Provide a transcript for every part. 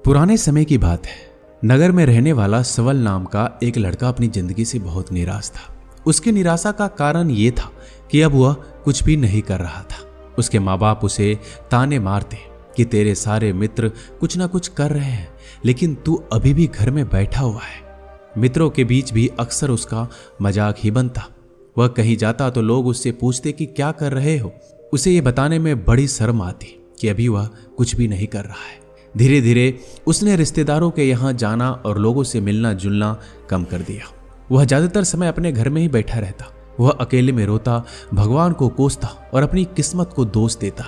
पुराने समय की बात है। नगर में रहने वाला सवल नाम का एक लड़का अपनी जिंदगी से बहुत निराश था। उसकी निराशा का कारण ये था कि अब वह कुछ भी नहीं कर रहा था। उसके माँ बाप उसे ताने मारते कि तेरे सारे मित्र कुछ ना कुछ कर रहे हैं, लेकिन तू अभी भी घर में बैठा हुआ है। मित्रों के बीच भी अक्सर उसका मजाक ही बनता। वह कहीं जाता तो लोग उससे पूछते कि क्या कर रहे हो। उसे ये बताने में बड़ी शर्म आती कि अभी वह कुछ भी नहीं कर रहा है। धीरे धीरे उसने रिश्तेदारों के यहाँ जाना और लोगों से मिलना जुलना कम कर दिया। वह ज्यादातर समय अपने घर में ही बैठा रहता। वह अकेले में रोता, भगवान को कोसता और अपनी किस्मत को दोष देता।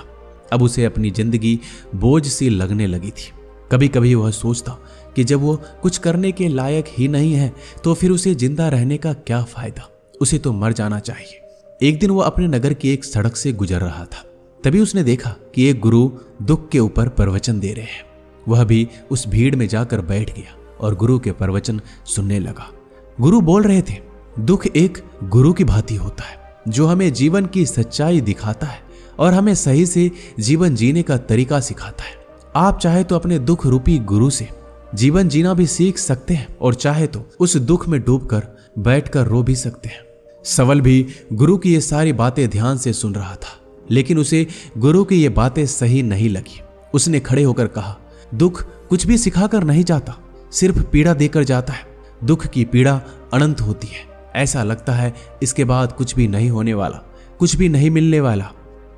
अब उसे अपनी जिंदगी बोझ सी लगने लगी थी। कभी कभी वह सोचता कि जब वो कुछ करने के लायक ही नहीं है तो फिर उसे जिंदा रहने का क्या फायदा, उसे तो मर जाना चाहिए। एक दिन वो अपने नगर की एक सड़क से गुजर रहा था। तभी उसने देखा कि एक गुरु दुख के ऊपर प्रवचन दे रहे हैं। वह भी उस भीड़ में जाकर बैठ गया और गुरु के प्रवचन सुनने लगा। गुरु बोल रहे थे, दुख एक गुरु की भांति होता है जो हमें जीवन की सच्चाई दिखाता है और हमें सही से जीवन जीने का तरीका सिखाता है। आप चाहे तो अपने दुख रूपी गुरु से जीवन जीना भी सीख सकते हैं और चाहे तो उस दुख में डूबकर बैठकर रो भी सकते हैं। सवल भी गुरु की ये सारी बातें ध्यान से सुन रहा था, लेकिन उसे गुरु की ये बातें सही नहीं लगी। उसने खड़े होकर कहा, दुख कुछ भी सिखाकर नहीं जाता, सिर्फ पीड़ा देकर जाता है। दुख की पीड़ा अनंत होती है। ऐसा लगता है इसके बाद कुछ भी नहीं होने वाला, कुछ भी नहीं मिलने वाला।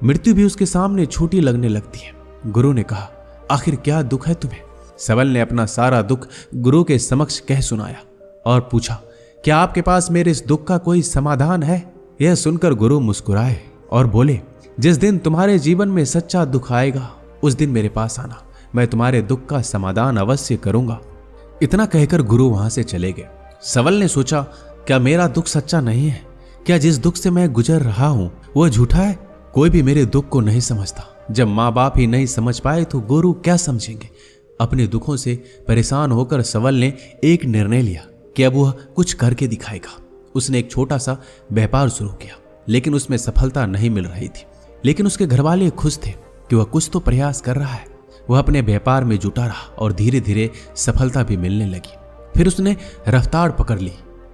मृत्यु भी उसके सामने छोटी लगने लगती है। गुरु ने कहा, आखिर क्या दुख है तुम्हें? सवल ने अपना सारा दुख गुरु के समक्ष कह सुनाया और पूछा, क्या आपके पास मेरे इस दुख का कोई समाधान है? यह सुनकर गुरु मुस्कुराए और बोले, जिस दिन तुम्हारे जीवन में सच्चा दुख आएगा उस दिन मेरे पास आना, मैं तुम्हारे दुख का समाधान अवश्य करूंगा। इतना कहकर गुरु वहां से चले गए। सवल ने सोचा, क्या मेरा दुख सच्चा नहीं है? क्या जिस दुख से मैं गुजर रहा हूं वह झूठा है? कोई भी मेरे दुख को नहीं समझता। जब माँ बाप ही नहीं समझ पाए तो गुरु क्या समझेंगे? अपने दुखों से परेशान होकर सवल ने एक निर्णय लिया कि अब वह कुछ करके दिखाएगा। उसने एक छोटा सा व्यापार शुरू किया, लेकिन उसमें सफलता नहीं मिल रही थी। लेकिन उसके घरवाले खुश थे कि वह कुछ तो प्रयास कर रहा है। वह अपने व्यापार में जुटा रहा और धीरे धीरे सफलता भी मिलने लगी। फिर उसने रफ्तार पकड़ ली।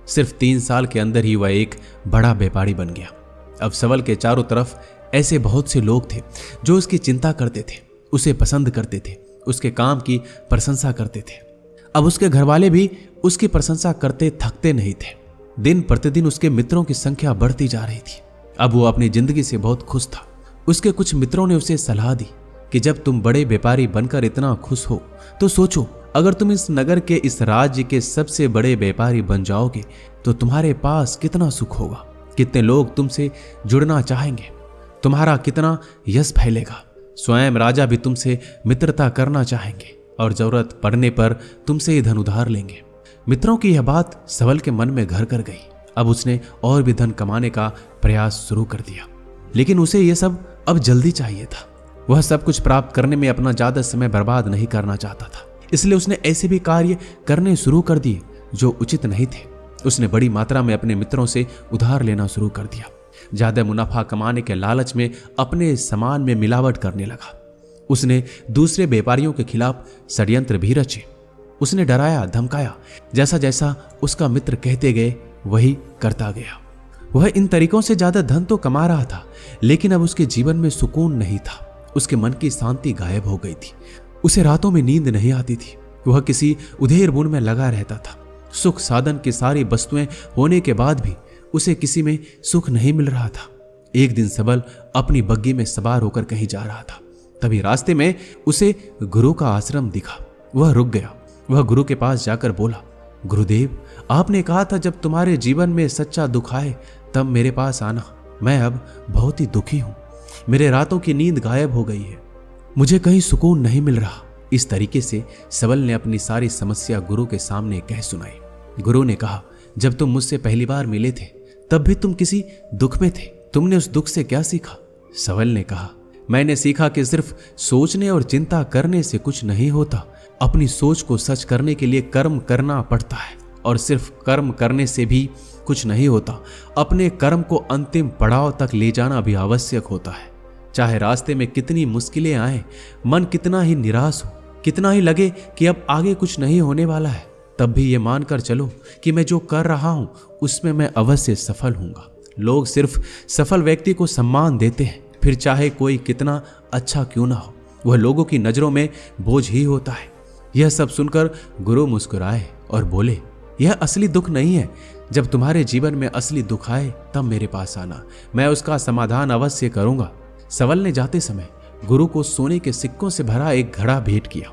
सिर्फ 3 साल के अंदर ही वह एक बड़ा व्यापारी बन गया। अब सवल के चारों तरफ ऐसे बहुत से लोग थे जो उसकी चिंता करते थे, उसे पसंद करते थे, उसके काम की प्रशंसा करते थे। अब उसके घरवाले भी उसकी प्रशंसा करते थकते नहीं थे। दिन प्रतिदिन उसके मित्रों की संख्या बढ़ती जा रही थी। अब वो अपनी जिंदगी से बहुत खुश था। उसके कुछ मित्रों ने उसे सलाह दी कि जब तुम बड़े व्यापारी बनकर इतना खुश हो तो सोचो, अगर तुम इस नगर के, इस राज्य के सबसे बड़े व्यापारी बन जाओगे तो तुम्हारे पास कितना सुख होगा, कितने लोग तुमसे जुड़ना चाहेंगे, तुम्हारा कितना यश फैलेगा। स्वयं राजा भी तुमसे मित्रता करना चाहेंगे और जरूरत पड़ने पर तुमसे ही धन उधार लेंगे। मित्रों की यह बात सवल के मन में घर कर गई। अब उसने और भी धन कमाने का प्रयास शुरू कर दिया, लेकिन उसे यह सब अब जल्दी चाहिए था। वह सब कुछ प्राप्त करने में अपना ज्यादा समय बर्बाद नहीं करना चाहता था, इसलिए उसने ऐसे भी कार्य करने शुरू कर दिए जो उचित नहीं थे। उसने बड़ी मात्रा में अपने मित्रों से उधार लेना शुरू कर दिया। ज्यादा मुनाफा कमाने के लालच में अपने सामान में मिलावट करने लगा। उसने दूसरे व्यापारियों के खिलाफ षड्यंत्र भी रचे। उसने डराया, धमकाया। जैसा जैसा उसका मित्र कहते गए वही करता गया। वह इन तरीकों से ज्यादा धन तो कमा रहा था, लेकिन अब उसके जीवन में सुकून नहीं था। उसके मन की शांति गायब हो गई थी। उसे रातों में नींद नहीं आती थी। वह किसी उधेड़ बुन में लगा रहता था। सुख साधन की सारी वस्तुएं होने के बाद भी उसे किसी में सुख नहीं मिल रहा था। एक दिन सबल अपनी बग्गी में सवार होकर कहीं जा रहा था। तभी रास्ते में उसे गुरु का आश्रम दिखा। वह रुक गया। वह गुरु के पास जाकर बोला, गुरुदेव, आपने कहा था जब तुम्हारे जीवन में सच्चा दुख आए तब मेरे पास आना। मैं अब बहुत ही दुखी हूं। मेरे रातों की नींद गायब हो गई है। मुझे कहीं सुकून नहीं मिल रहा। इस तरीके से सबल ने अपनी सारी समस्या गुरु के सामने कह सुनाई। गुरु ने कहा, जब तुम मुझसे पहली बार मिले थे तब भी तुम किसी दुख में थे। तुमने उस दुख से क्या सीखा? सबल ने कहा, मैंने सीखा कि सिर्फ सोचने और चिंता करने से कुछ नहीं होता। अपनी सोच को सच करने के लिए कर्म करना पड़ता है, और सिर्फ कर्म करने से भी कुछ नहीं होता। अपने कर्म को अंतिम पड़ाव तक ले जाना भी आवश्यक होता है। चाहे रास्ते में कितनी मुश्किलें आए, मन कितना ही निराश हो, कितना ही लगे कि अब आगे कुछ नहीं होने वाला है, तब भी ये मानकर चलो कि मैं जो कर रहा हूं उसमें मैं अवश्य सफल हूंगा। लोग सिर्फ सफल व्यक्ति को सम्मान देते हैं, फिर चाहे कोई कितना अच्छा क्यों ना हो, वह लोगों की नजरों में बोझ ही होता है। यह सब सुनकर गुरु मुस्कुराए और बोले, यह असली दुख नहीं है। जब तुम्हारे जीवन में असली दुख आए तब मेरे पास आना, मैं उसका समाधान अवश्य करूंगा। सवल ने जाते समय गुरु को सोने के सिक्कों से भरा एक घड़ा भेंट किया।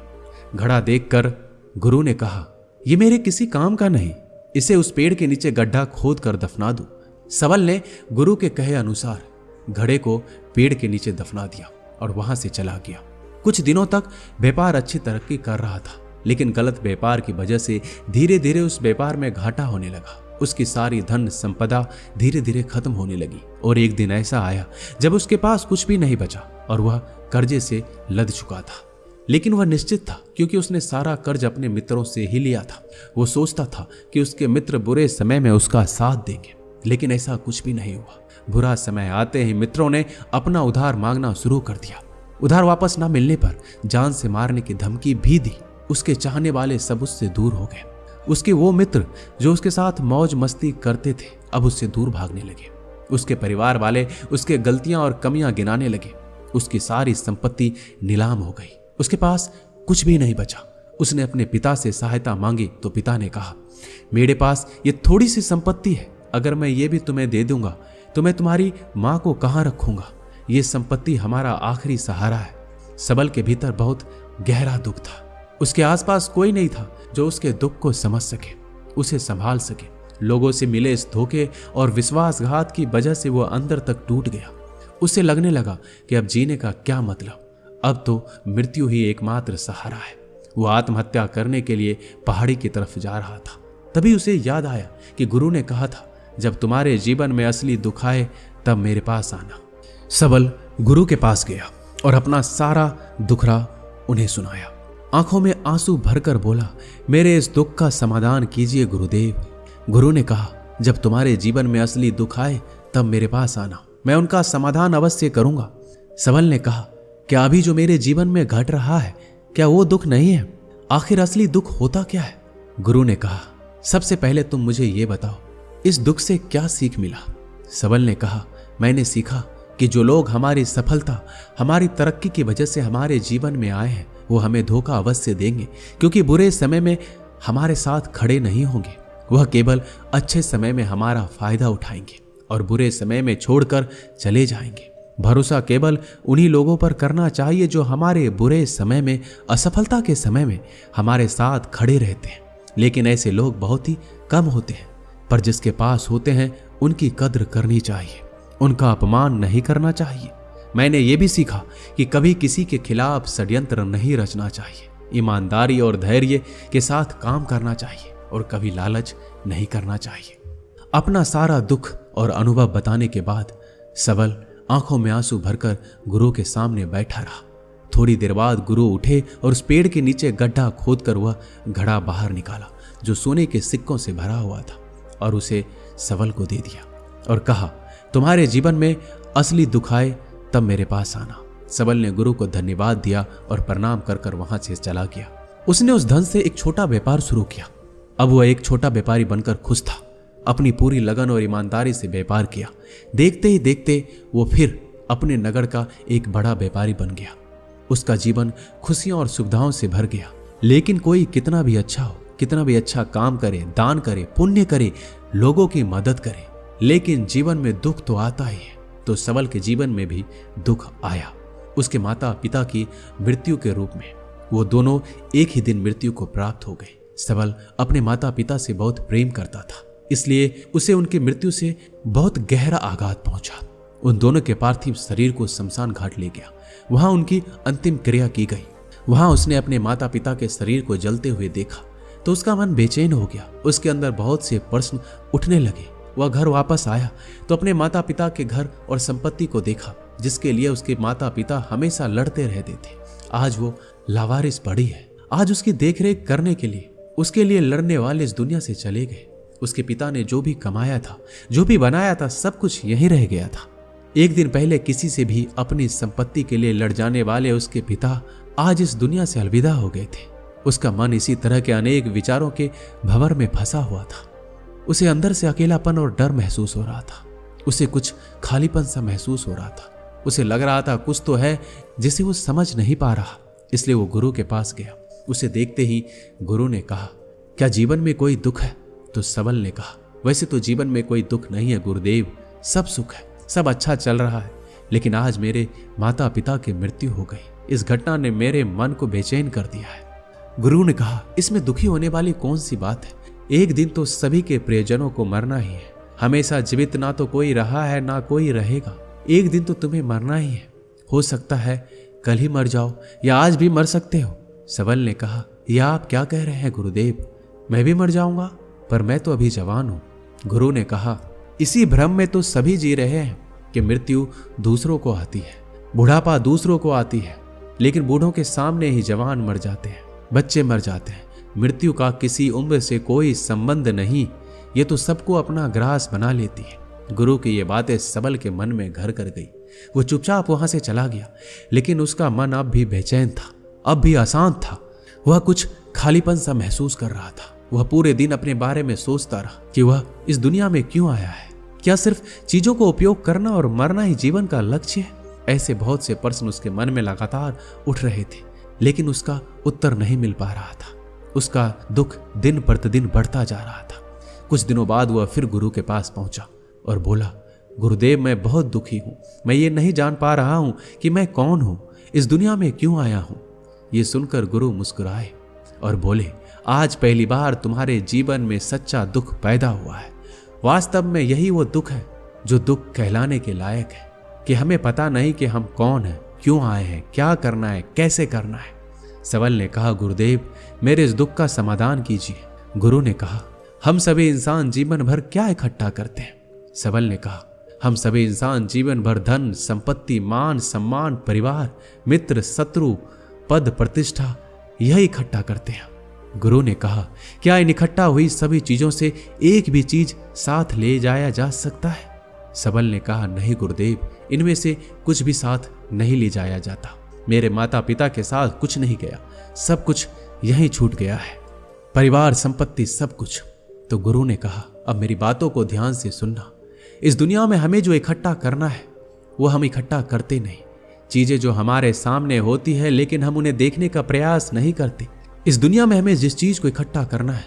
घड़ा देखकर गुरु ने कहा, यह मेरे किसी काम का नहीं, इसे उस पेड़ के नीचे गड्ढा खोद कर दफना दो। सवल ने गुरु के कहे अनुसार घड़े को पेड़ के नीचे दफना दिया और वहां से चला गया। कुछ दिनों तक व्यापार अच्छी तरक्की कर रहा था, लेकिन गलत व्यापार की वजह से धीरे धीरे उस व्यापार में घाटा होने लगा। उसकी सारी धन संपदा धीरे धीरे खत्म होने लगी और एक दिन ऐसा आया जब उसके पास कुछ भी नहीं बचा और वह कर्जे से लद चुका था। लेकिन वह निश्चित था, क्योंकि उसने सारा कर्ज अपने मित्रों से ही लिया था। वो सोचता था कि उसके मित्र बुरे समय में उसका साथ देंगे, लेकिन ऐसा कुछ भी नहीं हुआ। बुरा समय आते ही मित्रों ने अपना उधार मांगना शुरू कर दिया। उधार वापस ना मिलने पर जान से मारने की धमकी भी दी। उसके चाहने वाले सब उससे दूर हो गए। उसके वो मित्र जो उसके साथ मौज मस्ती करते थे अब उससे दूर भागने लगे। उसके परिवार वाले उसके गलतियां और कमियां गिनाने लगे। उसकी सारी संपत्ति नीलाम हो गई, उसके पास कुछ भी नहीं बचा। उसने अपने पिता से सहायता मांगी तो पिता ने कहा, मेरे पास ये थोड़ी सी संपत्ति है, अगर मैं ये भी तुम्हें दे दूंगा तो मैं तुम्हारी माँ को कहाँ रखूंगा। ये संपत्ति हमारा आखिरी सहारा है। सबल के भीतर बहुत गहरा दुख था। उसके आसपास कोई नहीं था जो उसके दुख को समझ सके, उसे संभाल सके। लोगों से मिले इस धोखे और विश्वासघात की वजह से वह अंदर तक टूट गया। उसे लगने लगा कि अब जीने का क्या मतलब, अब तो मृत्यु ही एकमात्र सहारा है। वो आत्महत्या करने के लिए पहाड़ी की तरफ जा रहा था। तभी उसे याद आया कि गुरु ने कहा था, जब तुम्हारे जीवन में असली दुख आए तब मेरे पास आना। सबल गुरु के पास गया और अपना सारा दुखड़ा उन्हें सुनाया। आंखों में आंसू भरकर बोला, मेरे इस दुख का समाधान कीजिए गुरुदेव। गुरु ने कहा, जब तुम्हारे जीवन में असली दुख आए तब मेरे पास आना, मैं उनका समाधान अवश्य करूंगा। सबल ने कहा, क्या अभी जो मेरे जीवन में घट रहा है क्या वो दुख नहीं है? आखिर असली दुख होता क्या है? गुरु ने कहा, सबसे पहले तुम मुझे ये बताओ, इस दुख से क्या सीख मिला? सबल ने कहा, मैंने सीखा कि जो लोग हमारी सफलता, हमारी तरक्की की वजह से हमारे जीवन में आए हैं वो हमें धोखा अवश्य देंगे, क्योंकि बुरे समय में हमारे साथ खड़े नहीं होंगे। वह केवल अच्छे समय में हमारा फायदा उठाएंगे और बुरे समय में छोड़कर चले जाएंगे। भरोसा केवल उन्हीं लोगों पर करना चाहिए जो हमारे बुरे समय में, असफलता के समय में हमारे साथ खड़े रहते हैं। लेकिन ऐसे लोग बहुत ही कम होते हैं, पर जिसके पास होते हैं उनकी कद्र करनी चाहिए, उनका अपमान नहीं करना चाहिए। मैंने ये भी सीखा कि कभी किसी के खिलाफ षड्यंत्र नहीं रचना चाहिए, ईमानदारी और धैर्य के साथ काम करना चाहिए और कभी लालच नहीं करना चाहिए। अपना सारा दुख और अनुभव बताने के बाद सबल आंखों में आंसू भरकर गुरु के सामने बैठा रहा। थोड़ी देर बाद गुरु उठे और उस पेड़ के नीचे गड्ढा खोदकर वह घड़ा बाहर निकाला जो सोने के सिक्कों से भरा हुआ था और उसे सबल को दे दिया और कहा, तुम्हारे जीवन में असली दुख आए तब मेरे पास आना। सबल ने गुरु को धन्यवाद दिया और प्रणाम कर कर वहां से चला गया। उसने उस धन से एक छोटा व्यापार शुरू किया। अब वह एक छोटा व्यापारी बनकर खुश था। अपनी पूरी लगन और ईमानदारी से व्यापार किया। देखते ही देखते वो फिर अपने नगर का एक बड़ा व्यापारी बन गया। उसका जीवन खुशियों और सुविधाओं से भर गया। लेकिन कोई कितना भी अच्छा हो, कितना भी अच्छा काम करे, दान करे, पुण्य करे, लोगों की मदद करे, लेकिन जीवन में दुख तो आता ही है। तो सबल के जीवन में भी दुख आया। उसके माता पिता की मृत्यु के रूप में। वो दोनों एक ही दिन मृत्यु को प्राप्त हो गए। सबल अपने माता पिता से बहुत प्रेम करता था, इसलिए उसे उनकी मृत्यु से बहुत गहरा आघात पहुंचा। उन दोनों के पार्थिव शरीर को शमशान घाट ले गया। वहां उनकी अंतिम क्रिया की गई। वहां उसने अपने माता पिता के शरीर को जलते हुए देखा तो उसका मन बेचैन हो गया। उसके अंदर बहुत से प्रश्न उठने लगे। वह घर वापस आया तो अपने माता पिता के घर और संपत्ति को देखा जिसके लिए उसके माता पिता हमेशा लड़ते रहते थे। आज वो लावारिस पड़ी है। आज उसकी देखरेख करने के लिए उसके लिए लड़ने वाले इस दुनिया से चले गए। उसके पिता ने जो भी कमाया था, जो भी बनाया था, सब कुछ यहीं रह गया था। एक दिन पहले किसी से भी अपनी संपत्ति के लिए लड़ जाने वाले उसके पिता आज इस दुनिया से अलविदा हो गए थे। उसका मन इसी तरह के अनेक विचारों के भंवर में फंसा हुआ था। उसे अंदर से अकेलापन और डर महसूस हो रहा था। उसे कुछ खालीपन सा महसूस हो रहा था। उसे लग रहा था कुछ तो है जिसे वो समझ नहीं पा रहा। इसलिए वो गुरु के पास गया। उसे देखते ही गुरु ने कहा, क्या जीवन में कोई दुख है? तो सबल ने कहा, वैसे तो जीवन में कोई दुख नहीं है गुरुदेव, सब सुख है, सब अच्छा चल रहा है। लेकिन आज मेरे माता पिता की मृत्यु हो गई। इस घटना ने मेरे मन को बेचैन कर दिया है। गुरु ने कहा, इसमें दुखी होने वाली कौन सी बात है? एक दिन तो सभी के प्रियजनों को मरना ही है। हमेशा जीवित ना तो कोई रहा है ना कोई रहेगा। एक दिन तो तुम्हें मरना ही है। हो सकता है कल ही मर जाओ या आज भी मर सकते हो। सबल ने कहा, यह आप क्या कह रहे हैं गुरुदेव? मैं भी मर जाऊंगा, पर मैं तो अभी जवान हूं। गुरु ने कहा, इसी भ्रम में तो सभी जी रहे हैं कि मृत्यु दूसरों को आती है, बुढ़ापा दूसरों को आती है, लेकिन बूढ़ों के सामने ही जवान मर जाते हैं, बच्चे मर जाते हैं। मृत्यु का किसी उम्र से कोई संबंध नहीं, ये तो सबको अपना ग्रास बना लेती है। गुरु की ये बातें सबल के मन में घर कर गई। वो चुपचाप वहां से चला गया, लेकिन उसका मन अब भी बेचैन था, अब भी अशांत था। वह कुछ खालीपन सा महसूस कर रहा था। वह पूरे दिन अपने बारे में सोचता रहा कि वह इस दुनिया में क्यों आया है। क्या सिर्फ चीजों को उपयोग करना और मरना ही जीवन का लक्ष्य है? ऐसे बहुत से प्रश्न उसके मन में लगातार उठ रहे थे, लेकिन उसका उत्तर नहीं मिल पा रहा था। उसका दुख दिन प्रतिदिन बढ़ता जा रहा था। कुछ दिनों बाद वह फिर गुरु के पास पहुंचा और बोला, गुरुदेव, मैं बहुत दुखी हूं। मैं ये नहीं जान पा रहा हूं कि मैं कौन हूं, इस दुनिया में क्यों आया हूं। ये सुनकर गुरु मुस्कुराए और बोले, आज पहली बार तुम्हारे जीवन में सच्चा दुख पैदा हुआ है। वास्तव में यही वो दुख है जो दुख कहलाने के लायक है, कि हमें पता नहीं कि हम कौन हैं, क्यों आए हैं, क्या करना है, कैसे करना है। सबल ने कहा, गुरुदेव, मेरे इस दुख का समाधान कीजिए। गुरु ने कहा, हम सभी इंसान जीवन भर क्या इकट्ठा करते हैं? सबल ने कहा, हम सभी इंसान जीवन भर धन, संपत्ति, मान, सम्मान, परिवार, मित्र, शत्रु, पद, प्रतिष्ठा, यही इकट्ठा करते हैं। गुरु ने कहा, क्या इन इकट्ठा हुई सभी चीजों से एक भी चीज साथ ले जाया जा सकता है? सबल ने कहा, नहीं गुरुदेव, इनमें से कुछ भी साथ नहीं ले जाया जाता। मेरे माता पिता के साथ कुछ नहीं गया, सब कुछ यहीं छूट गया है, परिवार, संपत्ति, सब कुछ। तो गुरु ने कहा, अब मेरी बातों को ध्यान से सुनना। इस दुनिया में हमें जो इकट्ठा करना है वो हम इकट्ठा करते नहीं। चीजें जो हमारे सामने होती है लेकिन हम उन्हें देखने का प्रयास नहीं करते। इस दुनिया में हमें जिस चीज को इकट्ठा करना है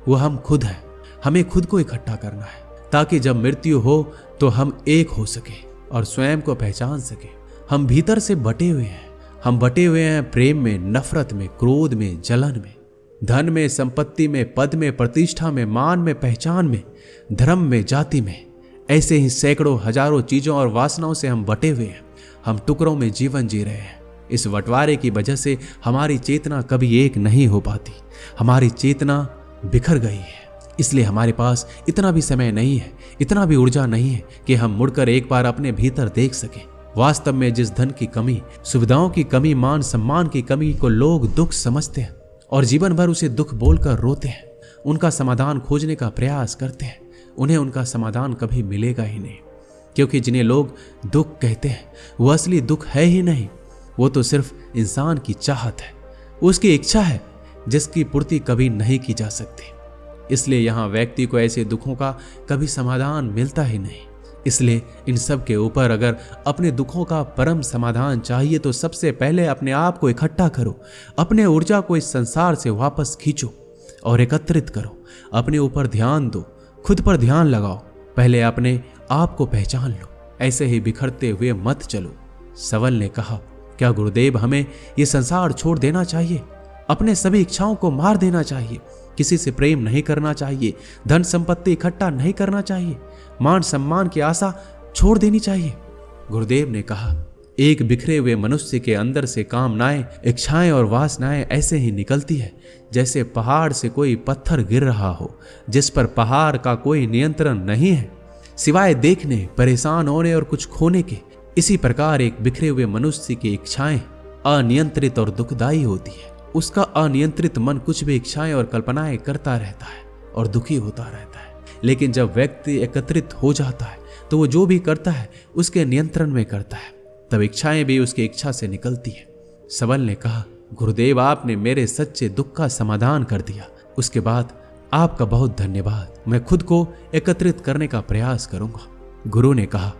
वो हम खुद हैं। हमें खुद को इकट्ठा करना है ताकि जब मृत्यु हो तो हम एक हो सके और स्वयं को पहचान सके। हम भीतर से बटे हुए हैं। हम बटे हुए हैं प्रेम में, नफरत में, क्रोध में, जलन में, धन में, संपत्ति में, पद में, प्रतिष्ठा में, मान में, पहचान में, धर्म में, जाति में। ऐसे ही सैकड़ों हजारों चीजों और वासनाओं से हम बटे हुए हैं। हम टुकड़ों में जीवन जी रहे हैं। इस बंटवारे की वजह से हमारी चेतना कभी एक नहीं हो पाती। हमारी चेतना बिखर गई है। इसलिए हमारे पास इतना भी समय नहीं है, इतना भी ऊर्जा नहीं है कि हम मुड़कर एक बार अपने भीतर देख सकें। वास्तव में जिस धन की कमी, सुविधाओं की कमी, मान सम्मान की कमी को लोग दुख समझते हैं और जीवन भर उसे दुख बोलकर रोते हैं, उनका समाधान खोजने का प्रयास करते हैं, उन्हें उनका समाधान कभी मिलेगा ही नहीं। क्योंकि जिन्हें लोग दुख कहते हैं वो असली दुख है ही नहीं, वो तो सिर्फ इंसान की चाहत है, उसकी इच्छा है जिसकी पूर्ति कभी नहीं की जा सकती। इसलिए यहाँ व्यक्ति को ऐसे दुखों का कभी समाधान मिलता ही नहीं। इसलिए इन सब के ऊपर अगर अपने दुखों का परम समाधान चाहिए तो सबसे पहले अपने आप को इकट्ठा करो, अपने ऊर्जा को इस संसार से वापस खींचो और एकत्रित करो। अपने ऊपर ध्यान दो, खुद पर ध्यान लगाओ, पहले अपने आप को पहचान लो। ऐसे ही बिखरते हुए मत चलो। सबल ने कहा, क्या गुरुदेव हमें ये संसार छोड़ देना चाहिए? अपने सभी इच्छाओं को मार देना चाहिए? किसी से प्रेम नहीं करना चाहिए? धन संपत्ति इकट्ठा नहीं करना चाहिए? मान सम्मान की आशा छोड़ देनी चाहिए? गुरुदेव ने कहा, एक बिखरे हुए मनुष्य के अंदर से कामनाएं, इच्छाएं और वासनाएं ऐसे ही निकलती है जैसे पहाड़ से कोई पत्थर गिर रहा हो, जिस पर पहाड़ का कोई नियंत्रण नहीं है सिवाय देखने, परेशान होने और कुछ खोने के। इसी प्रकार एक बिखरे हुए मनुष्य की इच्छाएं अनियंत्रित और दुखदायी होती है। उसका अनियंत्रित मन कुछ भी इच्छाएं और कल्पनाएं करता रहता है और दुखी होता रहता है। लेकिन जब व्यक्ति एकत्रित हो जाता है तो वो जो भी करता है उसके नियंत्रण में करता है, तब इच्छाएं भी उसकी इच्छा से निकलती है। सबल ने कहा, गुरुदेव, आपने मेरे सच्चे दुख का समाधान कर दिया। उसके बाद आपका बहुत धन्यवाद। मैं खुद को एकत्रित करने का प्रयास करूंगा। गुरु ने कहा,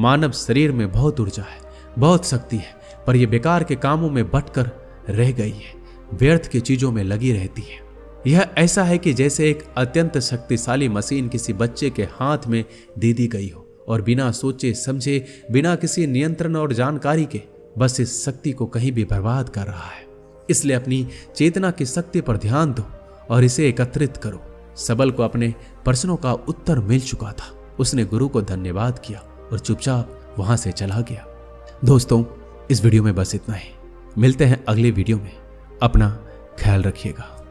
मानव शरीर में बहुत ऊर्जा है, बहुत शक्ति है, पर यह बेकार के कामों में बटकर रह गई है, व्यर्थ की चीजों में लगी रहती है। यह ऐसा है कि जैसे एक अत्यंत शक्तिशाली मशीन किसी बच्चे के हाथ में दे दी गई हो और बिना सोचे समझे, बिना किसी नियंत्रण और जानकारी के बस इस शक्ति को कहीं भी बर्बाद कर रहा है। इसलिए अपनी चेतना की शक्ति पर ध्यान दो और इसे एकत्रित करो। सबल को अपने प्रश्नों का उत्तर मिल चुका था। उसने गुरु को धन्यवाद किया और चुपचाप वहां से चला गया। दोस्तों, इस वीडियो में बस इतना ही। मिलते हैं अगले वीडियो में। अपना ख्याल रखिएगा।